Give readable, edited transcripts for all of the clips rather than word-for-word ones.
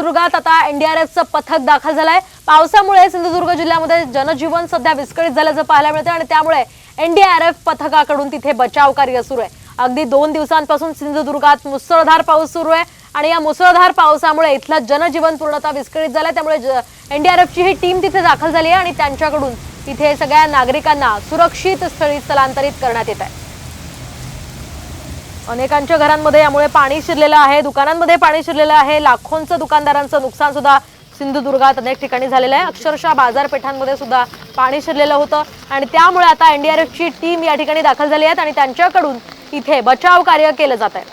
सिंधुदुर्गात आता एनडीआरएफचं पथक दाखल झालंय। पावसामुळे सिंधुदुर्ग जिल्ह्यामध्ये जनजीवन सध्या विस्कळीत झाल्याचं पाहायला मिळतं आणि त्यामुळे एनडीआरएफ पथकाकडून तिथे बचाव कार्य सुरू आहे। अगदी 2 दिवसांपासून सिंधुदुर्गात मुसळधार पाऊस सुरू आहे आणि या मुसळधार पावसामुळे इथलं जनजीवन पूर्णतः विस्कळीत झालंय। त्यामुळे एनडीआरएफची ही टीम तिथे दाखल झाली आहे आणि त्यांच्याकडून तिथे सगळ्या नागरिकांना सुरक्षित स्थळी स्थलांतरित करण्यात येत आहे। अनेकांच्या घरांमध्ये यामुळे पाणी शिरलेलं आहे, दुकानांमध्ये पाणी शिरलेलं आहे। लाखोंचं दुकानदारांचं नुकसान सुद्धा सिंधुदुर्गात अनेक ठिकाणी झालेलं आहे। अक्षरशः बाजारपेठांमध्ये सुद्धा पाणी शिरलेलं होतं आणि त्यामुळे आता एनडीआरएफची टीम या ठिकाणी दाखल झाली आहे आणि त्यांच्याकडून इथे बचाव कार्य केलं जात आहे।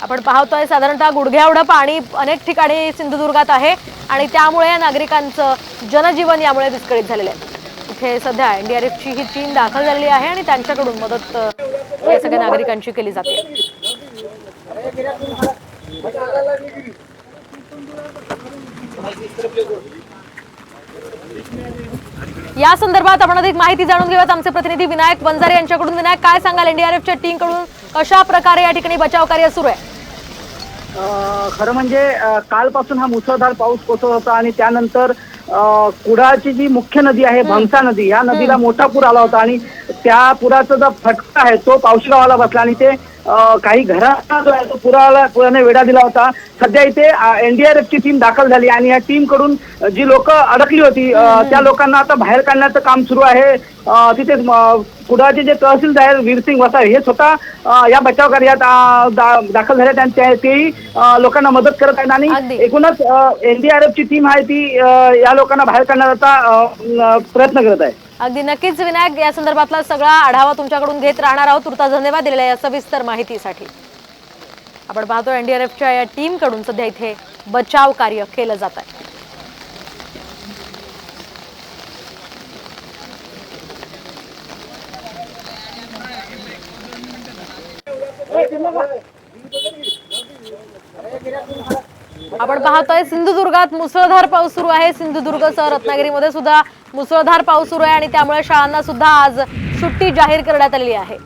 आपण पाहतोय साधारणतः गुडघ्याएवढं पाणी अनेक ठिकाणी सिंधुदुर्गात आहे आणि त्यामुळे नागरिकांचं जनजीवन यामुळे विस्कळीत झालेलं आहे। इथे सध्या एनडीआरएफची ही टीम दाखल झालेली आहे आणि त्यांच्याकडून मदत या सगळ्या नागरिकांची केली जाते। या संदर्भात आपण अधिक माहिती जाणून घेऊयात आमचे प्रतिनिधी विनायक वंजारे यांच्याकडून। विनायक, काय सांगाल, एनडीआरएफच्या टीम कडून कशा प्रकारे या ठिकाणी बचाव कार्य सुरू आहे? खरं म्हणजे कालपासून हा मुसळधार पाऊस कोसळत होता आणि त्यानंतर कुडाळची जी मुख्य नदी आहे भंगसा नदी, या नदीला मोठा पूर आला होता आणि त्या पुराचा जो फटका आहे तो पावशी गावाला बसला आणि ते काही घरांना जो आहे तो पुराने वेढा दिला होता। सध्या इथे एनडीआरएफची टीम दाखल झाली आणि या टीम कडून जी लोक अडकली होती त्या लोकांना आता बाहेर काढण्याचं काम सुरू आहे। तिथे कुडाळचे जे तहसीलदार वीरसिंग वसावे हे स्वतः या बचाव कार्यात दाखल झाले आणि तेही लोकांना मदत करत आहेत आणि एकूणच एनडीआरएफची टीम आहे ती या लोकांना बाहेर काढण्याचा प्रयत्न करत आहे। अगदी नक्कीच विनायक, या संदर्भातला सगळा आढावा तुमच्याकडून घेत राहणार आहोत। तुर्तास धन्यवाद दिलेल्या या सविस्तर माहितीसाठी। आपण पाहतो एनडीआरएफच्या या टीम कडून सध्या इथे बचाव कार्य केलं जात आहे। आपण पाहतोय सिंधुदुर्गात मुसळधार पाऊस सुरू आहे। सिंधुदुर्गसह रत्नागिरीमध्ये सुद्धा मुसळधार पाऊस सुरू आहे आणि त्यामुळे शाळांना सुद्धा आज सुट्टी जाहीर करण्यात आली आहे।